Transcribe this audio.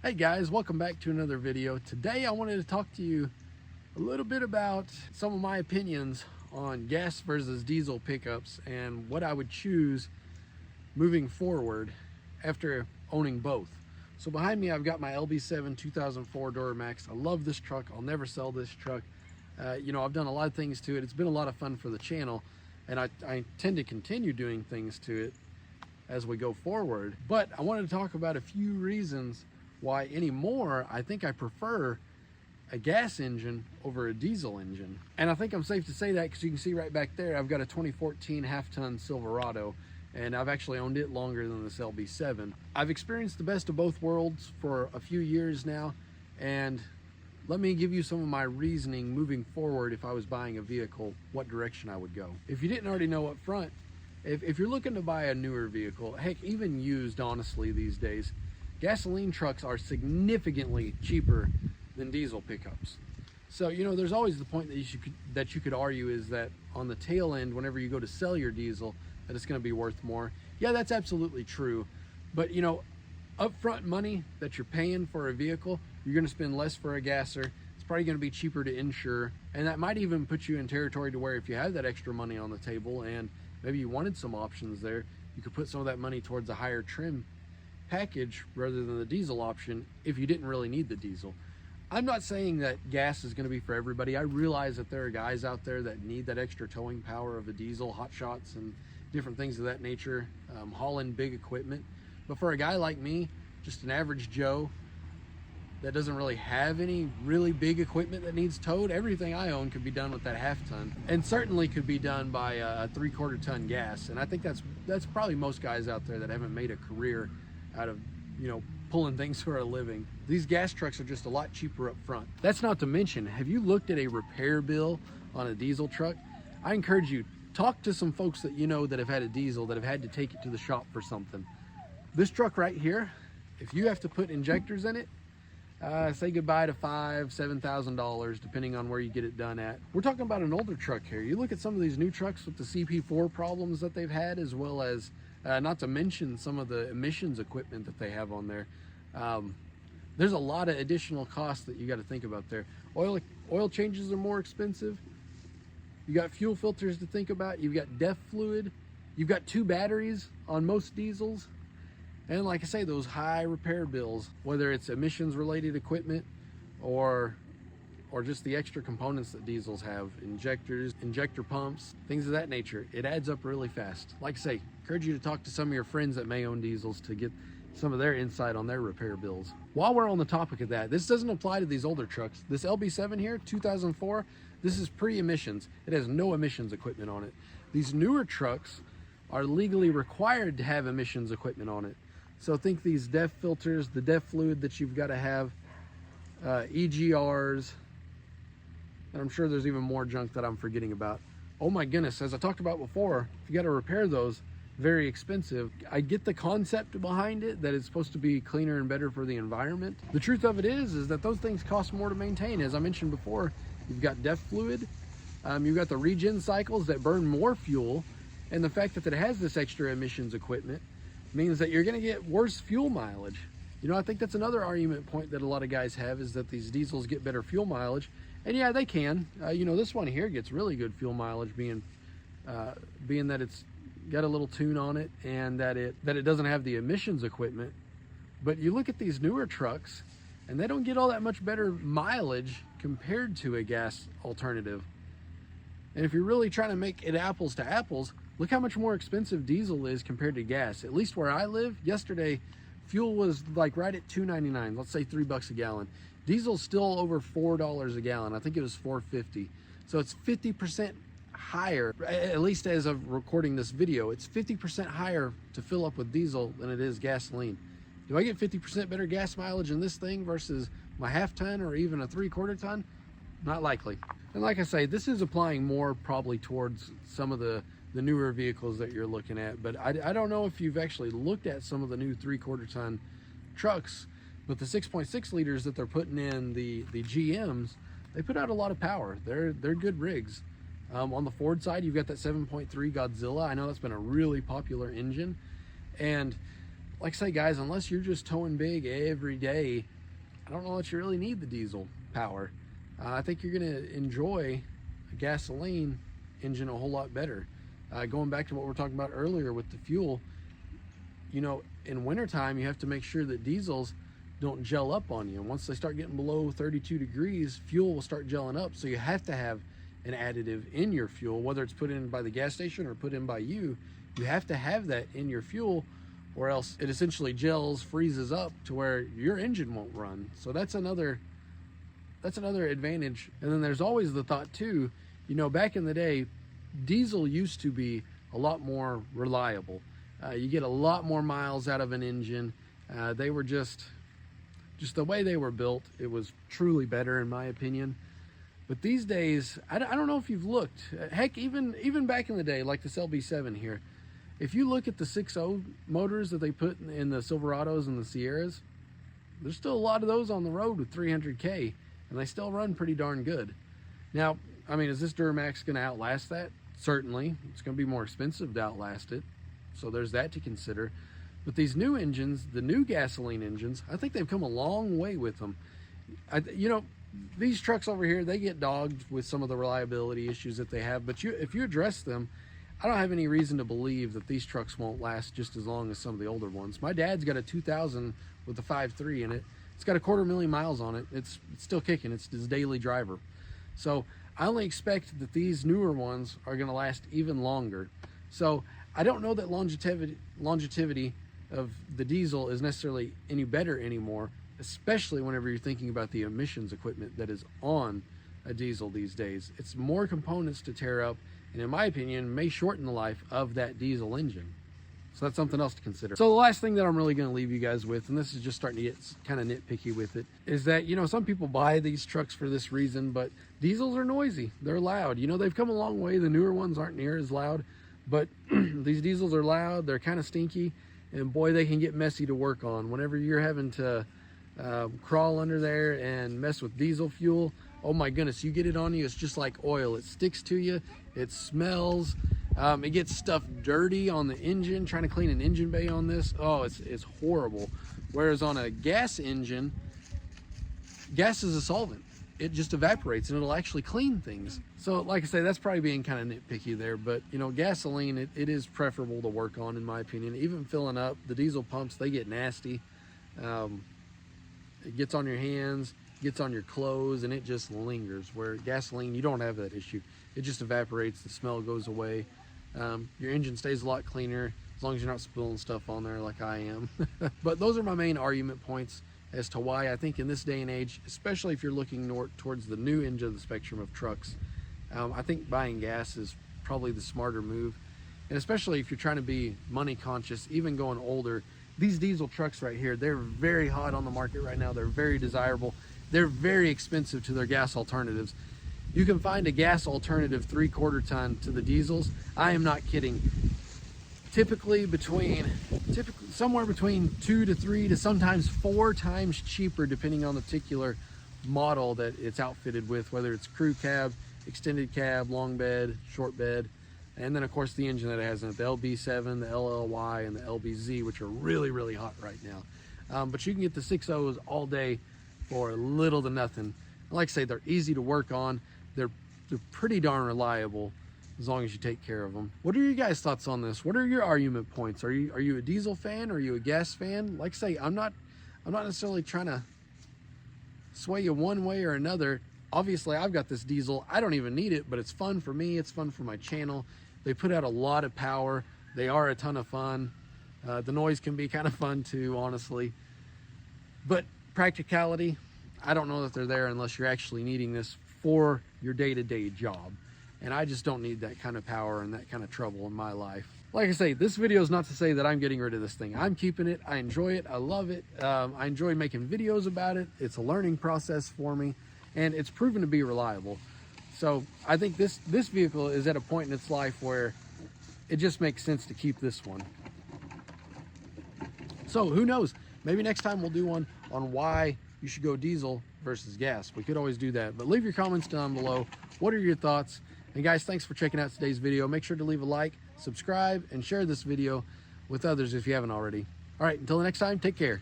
Hey guys, welcome back to another video. Today I wanted to talk to you a little bit about some of my opinions on gas versus diesel pickups and what I would choose moving forward after owning both. So behind me I've got my LB7 2004 Duramax. I love this truck. I'll never sell this truck. I've done a lot of things to it. It's been a lot of fun for the channel, and I intend to continue doing things to it as we go forward. But I wanted to talk about a few reasons why anymore I think I prefer a gas engine over a diesel engine. And I think I'm safe to say that because you can see right back there I've got a 2014 half-ton Silverado, and I've actually owned it longer than this LB7. I've experienced the best of both worlds for a few years now, and let me give you some of my reasoning moving forward if I was buying a vehicle, what direction I would go. If you didn't already know up front, if you're looking to buy a newer vehicle, heck, even used, honestly, these days, gasoline trucks are significantly cheaper than diesel pickups. So, there's always the point that you could argue is that on the tail end, whenever you go to sell your diesel, that it's going to be worth more. Yeah, that's absolutely true. But, upfront money that you're paying for a vehicle, you're going to spend less for a gasser. It's probably going to be cheaper to insure. And that might even put you in territory to where if you have that extra money on the table and maybe you wanted some options there, you could put some of that money towards a higher trim package rather than the diesel option if you didn't really need the diesel. I'm not saying that gas is going to be for everybody. I realize that there are guys out there that need that extra towing power of a diesel, hot shots and different things of that nature, hauling big equipment. But for a guy like me, just an average Joe that doesn't really have any really big equipment that needs towed, everything I own could be done with that half ton, and certainly could be done by a 3/4 ton gas. And I think that's probably most guys out there that haven't made a career out of pulling things for a living. These gas trucks are just a lot cheaper up front. That's not to mention, have you looked at a repair bill on a diesel truck? I encourage you, talk to some folks that that have had a diesel, that have had to take it to the shop for something. This truck right here, if you have to put injectors in it, say goodbye to $5,000–7,000 depending on where you get it done at. We're talking about an older truck here. You look at some of these new trucks with the CP4 problems that they've had, as well as not to mention some of the emissions equipment that they have on there. There's a lot of additional costs that you got to think about there. Oil changes are more expensive. You got fuel filters to think about. You've got DEF fluid. You've got 2 batteries on most diesels. And like I say, those high repair bills, whether it's emissions related equipment or just the extra components that diesels have, injectors, injector pumps, things of that nature, it adds up really fast. Like I say, encourage you to talk to some of your friends that may own diesels to get some of their insight on their repair bills. While we're on the topic of that, this doesn't apply to these older trucks. This LB7 here, 2004, this is pre-emissions. It has no emissions equipment on it. These newer trucks are legally required to have emissions equipment on it. So think these DEF filters, the DEF fluid that you've got to have, EGRs, and I'm sure there's even more junk that I'm forgetting about. Oh my goodness, as I talked about before, if you got to repair those, very expensive. I get the concept behind it, that it's supposed to be cleaner and better for the environment. The truth of it is that those things cost more to maintain. As I mentioned before, you've got DEF fluid, you've got the regen cycles that burn more fuel, and the fact that it has this extra emissions equipment means that you're going to get worse fuel mileage. I think that's another argument point that a lot of guys have, is that these diesels get better fuel mileage. And yeah, they can. This one here gets really good fuel mileage, being that it's got a little tune on it and that it doesn't have the emissions equipment. But you look at these newer trucks and they don't get all that much better mileage compared to a gas alternative. And if you're really trying to make it apples to apples, look how much more expensive diesel is compared to gas. At least where I live, yesterday fuel was like right at $2.99, let's say $3 a gallon. Diesel's still over $4 a gallon. I think it was $4.50. So it's 50% higher, at least as of recording this video, it's 50% higher to fill up with diesel than it is gasoline. Do I get 50% better gas mileage in this thing versus my half ton or even a 3/4 ton? Not likely. And like I say, this is applying more probably towards some of the newer vehicles that you're looking at, but I don't know if you've actually looked at some of the new 3/4 ton trucks, but the 6.6 liters that they're putting in the GMs, they put out a lot of power. They're good rigs. On the Ford side, you've got that 7.3 Godzilla. I know that's been a really popular engine, and like I say, guys, unless you're just towing big every day, I don't know that you really need the diesel power. I think you're gonna enjoy a gasoline engine a whole lot better. Going back to what we were talking about earlier with the fuel, you know, in wintertime, you have to make sure that diesels don't gel up on you. And once they start getting below 32 degrees, fuel will start gelling up. So you have to have an additive in your fuel, whether it's put in by the gas station or put in by you. You have to have that in your fuel, or else it essentially gels, freezes up to where your engine won't run. So that's another advantage. And then there's always the thought too, you know, back in the day, diesel used to be a lot more reliable. You get a lot more miles out of an engine. They were just the way they were built. It was truly better in my opinion. But these days, I don't know if you've looked, heck, even back in the day, like this LB7 here, if you look at the 6.0 motors that they put in the Silverados and the Sierras, there's still a lot of those on the road with 300K, and they still run pretty darn good. Now, I mean, is this Duramax going to outlast that? Certainly. It's going to be more expensive to outlast it, so there's that to consider. But these new engines, the new gasoline engines, I think they've come a long way with them. You know, these trucks over here, they get dogged with some of the reliability issues that they have, but if you address them, I don't have any reason to believe that these trucks won't last just as long as some of the older ones. My dad's got a 2000 with a 5.3 in it. It's got 250,000 miles on it. It's still kicking. It's his daily driver. So I only expect that these newer ones are going to last even longer. So I don't know that longevity of the diesel is necessarily any better anymore, especially whenever you're thinking about the emissions equipment that is on a diesel these days. It's more components to tear up, and in my opinion, may shorten the life of that diesel engine. So that's something else to consider. So the last thing that I'm really going to leave you guys with, and this is just starting to get kind of nitpicky with it, is that, you know, some people buy these trucks for this reason, but diesels are noisy. They're loud. You know, they've come a long way. The newer ones aren't near as loud, but these diesels are loud. They're kind of stinky, and boy, they can get messy to work on. Whenever you're having to crawl under there and mess with diesel fuel, oh my goodness, you get it on you, it's just like oil. It sticks to you, it smells. It gets stuff dirty on the engine, trying to clean an engine bay on this. Oh, it's horrible. Whereas on a gas engine, gas is a solvent. It just evaporates and it'll actually clean things. So like I say, that's probably being kind of nitpicky there, but you know, gasoline, it is preferable to work on in my opinion. Even filling up, the diesel pumps, they get nasty. It gets on your hands, gets on your clothes, and it just lingers. Where gasoline, you don't have that issue. It just evaporates, the smell goes away. Your engine stays a lot cleaner as long as you're not spilling stuff on there like I am. But those are my main argument points as to why I think in this day and age, especially if you're looking towards the new end of the spectrum of trucks, I think buying gas is probably the smarter move. And especially if you're trying to be money conscious, even going older, these diesel trucks right here, they're very hot on the market right now. They're very desirable. They're very expensive to their gas alternatives. You can find a gas alternative 3/4 ton to the diesels. I am not kidding. Typically somewhere between 2 to 3 to sometimes 4 times cheaper, depending on the particular model that it's outfitted with, whether it's crew cab, extended cab, long bed, short bed, and then of course the engine that it has in it, the LB7, the LLY, and the LBZ, which are really, really hot right now. But you can get the 6.0s all day for little to nothing. Like I say, they're easy to work on. They're pretty darn reliable as long as you take care of them. What are your guys' thoughts on this? What are your argument points? Are you a diesel fan? Are you a gas fan? Like I say, I'm not necessarily trying to sway you one way or another. Obviously, I've got this diesel. I don't even need it, but it's fun for me. It's fun for my channel. They put out a lot of power. They are a ton of fun. The noise can be kind of fun too, honestly. But practicality, I don't know that they're there unless you're actually needing this for your day-to-day job. And I just don't need that kind of power and that kind of trouble in my life. Like I say, this video is not to say that I'm getting rid of this thing. I'm keeping it. I enjoy it. I love it. I enjoy making videos about it. It's a learning process for me, and it's proven to be reliable. So I think this vehicle is at a point in its life where it just makes sense to keep this one. So who knows? Maybe next time we'll do one on why you should go diesel versus gas. We could always do that, but leave your comments down below. What are your thoughts? And guys, thanks for checking out today's video. Make sure to leave a like, subscribe, and share this video with others if you haven't already. All right, until the next time, take care.